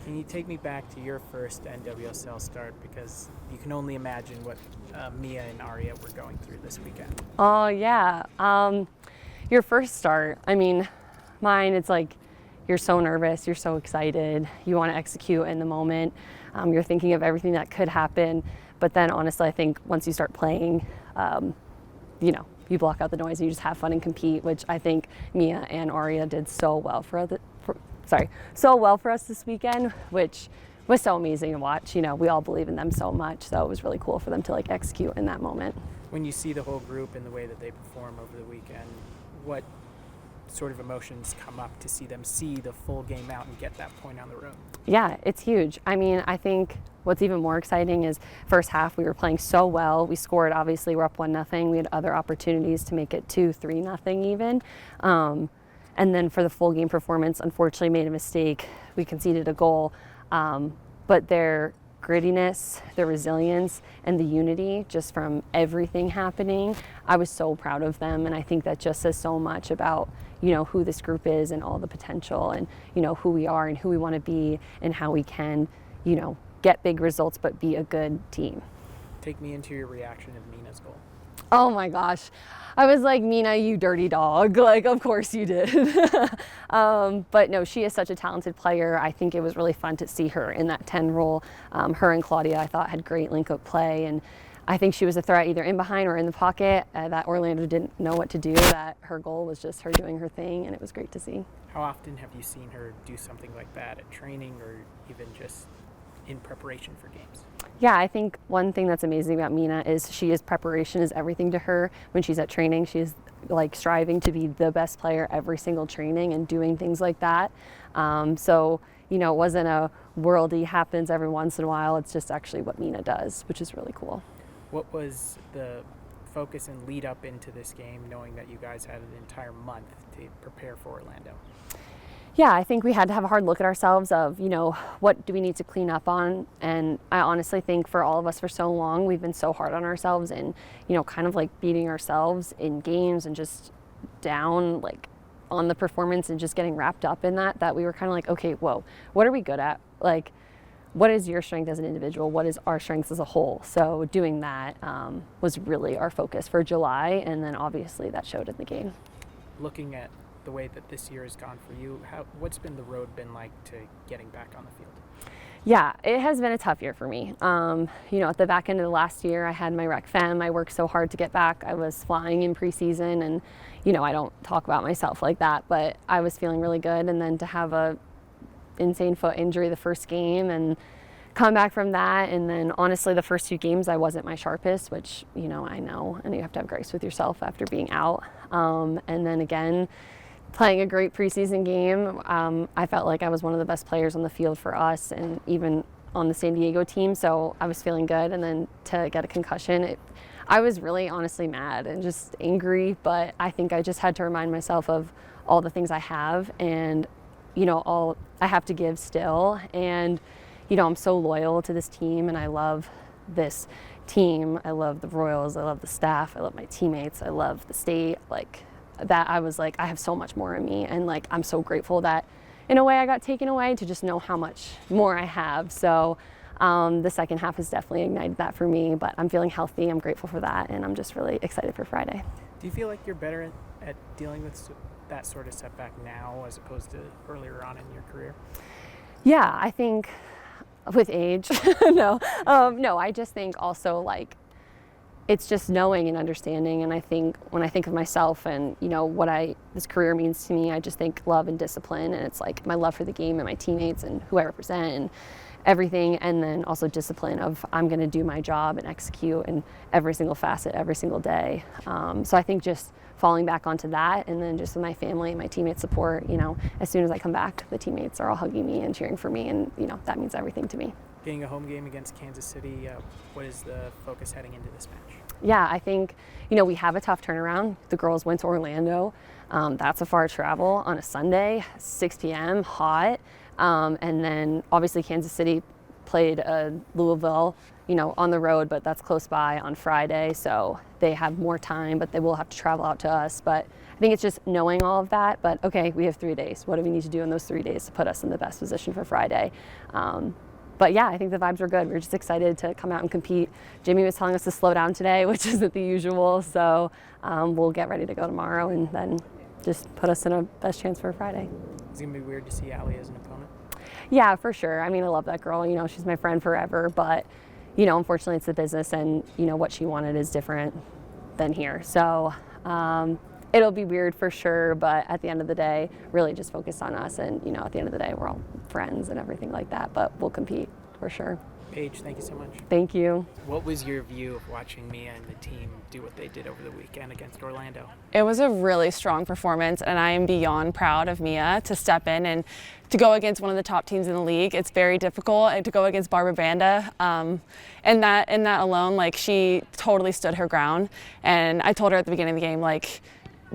Can you take me back to your first NWSL start? Because you can only imagine what Mia and Aria were going through this weekend. Oh, yeah. Your first start, I mean, mine, it's like you're so nervous, you're so excited, you want to execute in the moment. You're thinking of everything that could happen. But then honestly, I think once you start playing, you block out the noise and you just have fun and compete, which I think Mia and Aria did so well for us this weekend, which was so amazing to watch. You know, we all believe in them so much, so it was really cool for them to execute in that moment. When you see the whole group and the way that they perform over the weekend, what sort of emotions come up to see them see the full game out and get that point on the road? Yeah, it's huge. I mean, I think what's even more exciting is first half we were playing so well. We scored, obviously, we're up 1-0. We had other opportunities to make it 2-3-0 even. And then for the full game performance, unfortunately made a mistake. We conceded a goal. But their grittiness, their resilience, and the unity just from everything happening, I was so proud of them. And I think that just says so much about, who this group is and all the potential and, who we are and who we want to be and how we can, get big results but be a good team. Take me into your reaction of Mina's goal. Oh my gosh. I was like, Mina, you dirty dog. Of course you did. But no, she is such a talented player. I think it was really fun to see her in that 10 role. Her and Claudia, I thought, had great link-up play. And I think she was a threat either in behind or in the pocket. That Orlando didn't know what to do. That her goal was just her doing her thing, and it was great to see. How often have you seen her do something like that at training or even just in preparation for games? Yeah, I think one thing that's amazing about Mina is preparation is everything to her. When she's at training, she's striving to be the best player every single training and doing things like that. It wasn't a worldy happens every once in a while. It's just actually what Mina does, which is really cool. What was the focus and lead up into this game, knowing that you guys had an entire month to prepare for Orlando? Yeah, I think we had to have a hard look at ourselves of, what do we need to clean up on? And I honestly think for all of us for so long, we've been so hard on ourselves and, kind of beating ourselves in games and just down on the performance and just getting wrapped up in that we were kind of okay, whoa, what are we good at? What is your strength as an individual? What is our strengths as a whole? So doing that was really our focus for July. And then obviously that showed in the game. Looking at the way that this year has gone for you, what's been the road been like to getting back on the field? Yeah, it has been a tough year for me. At the back end of the last year, I had my rec fem. I worked so hard to get back. I was flying in preseason and, I don't talk about myself like that, but I was feeling really good. And then to have a insane foot injury the first game and come back from that. And then honestly, the first 2 games, I wasn't my sharpest, which, I know, and you have to have grace with yourself after being out. And then again, playing a great preseason game, I felt like I was one of the best players on the field for us and even on the San Diego team, so I was feeling good. And then to get a concussion, I was really honestly mad and just angry, but I think I just had to remind myself of all the things I have and, all I have to give still. And, I'm so loyal to this team and I love this team. I love the Royals, I love the staff, I love my teammates, I love the state, that I was I have so much more in me and I'm so grateful that in a way I got taken away to just know how much more I have. So the second half has definitely ignited that for me, but I'm feeling healthy, I'm grateful for that, and I'm just really excited for Friday. Do you feel like you're better at dealing with that sort of setback now as opposed to earlier on in your career? Yeah, I think with age, no, I just think also it's just knowing and understanding. And I think when I think of myself and, what this career means to me, I just think love and discipline. And it's my love for the game and my teammates and who I represent and everything. And then also discipline of I'm going to do my job and execute in every single facet, every single day. So I think just falling back onto that and then just with my family and my teammates support, as soon as I come back, the teammates are all hugging me and cheering for me. And, that means everything to me. Being a home game against Kansas City, what is the focus heading into this match? Yeah, I think, we have a tough turnaround. The girls went to Orlando. That's a far travel on a Sunday, 6 p.m., hot. And then obviously Kansas City played Louisville, on the road, but that's close by on Friday. So they have more time, but they will have to travel out to us. But I think it's just knowing all of that, but okay, we have 3 days. What do we need to do in those 3 days to put us in the best position for Friday? But yeah, I think the vibes were good. We were just excited to come out and compete. Jimmy was telling us to slow down today, which isn't the usual, so we'll get ready to go tomorrow and then just put us in a best chance for Friday. It's going to be weird to see Allie as an opponent. Yeah, for sure. I mean, I love that girl. You know, she's my friend forever, but, you know, unfortunately it's the business and, you know, what she wanted is different than here. So it'll be weird for sure, but at the end of the day, really just focus on us. And, you know, at the end of the day, we're all friends and everything like that, but we'll compete for sure. Paige, thank you so much. Thank you. What was your view of watching Mia and the team do what they did over the weekend against Orlando? It was a really strong performance, and I am beyond proud of Mia to step in and to go against one of the top teams in the league. It's very difficult to go against Barbara Banda, and that alone, like, she totally stood her ground. And I told her at the beginning of the game, like,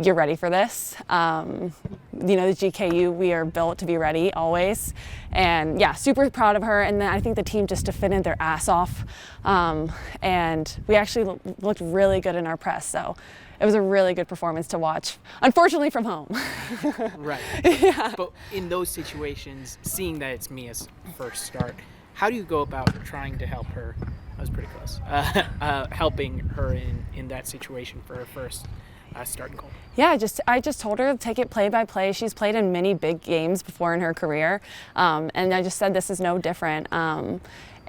you're ready for this. You know, the GKU, we are built to be ready always. And yeah, super proud of her. And then I think the team just defended their ass off. And we actually looked really good in our press. So it was a really good performance to watch, unfortunately from home. Right. Yeah. But in those situations, seeing that it's Mia's first start, how do you go about trying to help her? That was pretty close. Helping her in that situation for her first starting goal. Yeah, I just told her to take it play by play. She's played in many big games before in her career, and I just said this is no different.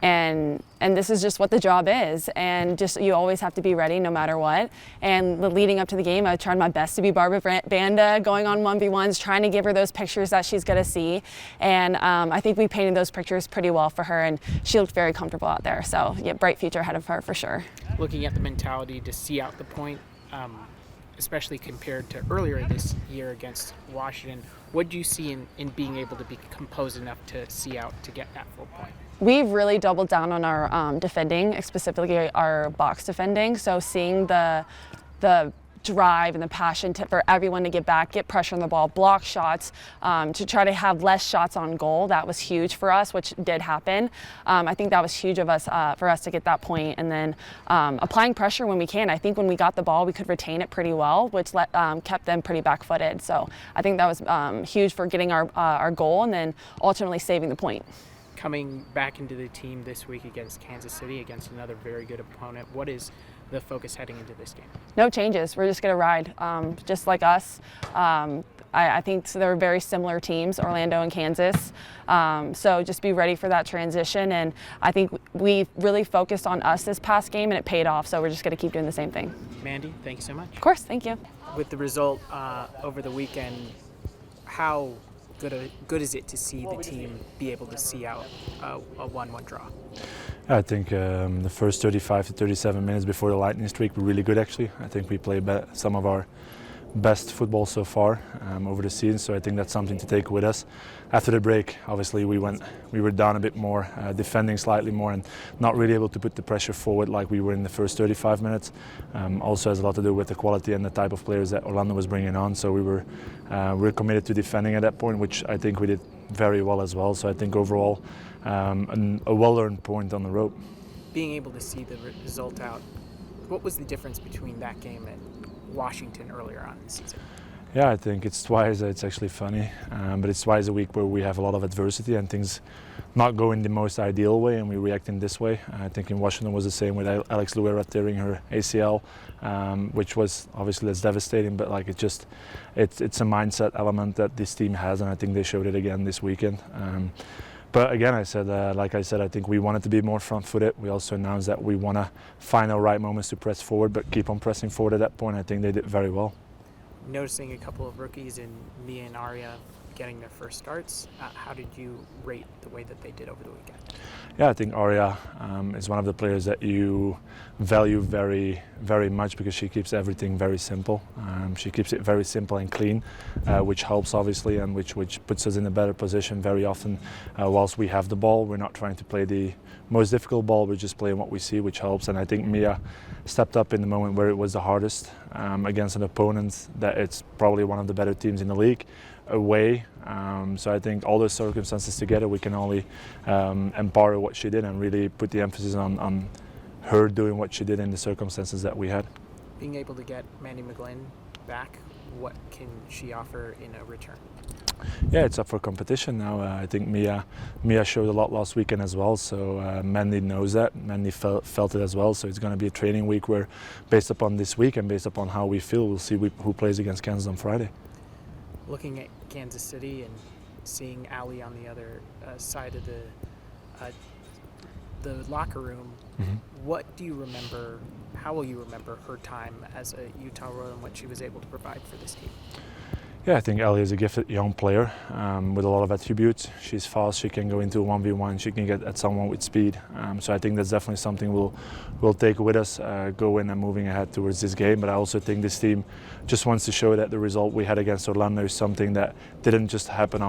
And this is just what the job is, and just you always have to be ready no matter what. And leading up to the game, I tried my best to be Barbara Banda, going on 1v1s, trying to give her those pictures that she's going to see. And I think we painted those pictures pretty well for her, and she looked very comfortable out there. So yeah, bright future ahead of her for sure. Looking at the mentality to see out the point, especially compared to earlier this year against Washington, what do you see in being able to be composed enough to see out to get that full point? We've really doubled down on our defending, specifically our box defending. So seeing the drive and the passion for everyone to get back, get pressure on the ball, block shots, to try to have less shots on goal. That was huge for us, which did happen. I think that was huge of us for us to get that point, and then applying pressure when we can. I think when we got the ball, we could retain it pretty well, which kept them pretty back-footed. So I think that was huge for getting our goal and then ultimately saving the point. Coming back into the team this week against Kansas City, against another very good opponent, what is the focus heading into this game? No changes. We're just going to ride, just like us. I think they're very similar teams, Orlando and Kansas. So just be ready for that transition. And I think we really focused on us this past game, and it paid off. So we're just going to keep doing the same thing. Mandy, thank you so much. Of course. Thank you. With the result over the weekend, how good is it to see the team be able to see out a 1-1 draw? I think the first 35 to 37 minutes before the lightning streak were really good actually. I think we played some of our best football so far over the season, so I think that's something to take with us. After the break, obviously we were down a bit more, defending slightly more and not really able to put the pressure forward like we were in the first 35 minutes. Also has a lot to do with the quality and the type of players that Orlando was bringing on, so we were committed to defending at that point, which I think we did very well as well. So I think overall a well-earned point on the road. Being able to see the result out, what was the difference between that game and Washington earlier on in the season? Yeah, I think it's twice. It's actually funny, but it's twice a week where we have a lot of adversity and things not go in the most ideal way, and we react in this way. I think in Washington was the same with Alex Luera tearing her ACL, which was obviously that's devastating. But like it's a mindset element that this team has, and I think they showed it again this weekend. But again, like I said, I think we wanted to be more front-footed. We also announced that we want to find our right moments to press forward, but keep on pressing forward at that point. I think they did very well. Noticing a couple of rookies in Mia and Aria getting their first starts, how did you rate the way that they did over the weekend? Yeah, I think Aria is one of the players that you value very, very much because she keeps everything very simple. She keeps it very simple and clean, which helps obviously, and which puts us in a better position very often. Whilst we have the ball, we're not trying to play the most difficult ball, we're just playing what we see, which helps. And I think Mia stepped up in the moment where it was the hardest against an opponent that it's probably one of the better teams in the league away. So I think all those circumstances together, we can only empower what she did and really put the emphasis on her doing what she did in the circumstances that we had. Being able to get Mandy McGlynn back, what can she offer in a return? Yeah, it's up for competition now. I think Mia showed a lot last weekend as well, so Mandy knows that. Mandy felt it as well, so it's going to be a training week where, based upon this week and based upon how we feel, we'll see who plays against Kansas on Friday. Looking at Kansas City and seeing Allie on the other side of the locker room, what do you remember, how will you remember her time as a Utah Royal and what she was able to provide for this team? Yeah, I think Ellie is a gifted young player with a lot of attributes. She's fast, she can go into a 1v1, she can get at someone with speed. So I think that's definitely something we'll take with us, going and moving ahead towards this game. But I also think this team just wants to show that the result we had against Orlando is something that didn't just happen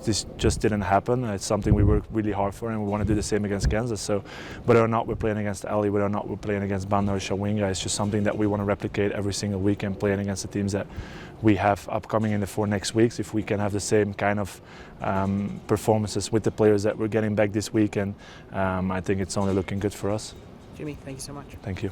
this just didn't happen. It's something we worked really hard for, and we want to do the same against Kansas. So whether or not we're playing against Ellie, whether or not we're playing against Banda or Shawinga, it's just something that we want to replicate every single weekend, playing against the teams that we have upcoming in the 4 next weeks. If we can have the same kind of performances with the players that we're getting back this weekend, I think it's only looking good for us. Jimmy, thank you so much. Thank you.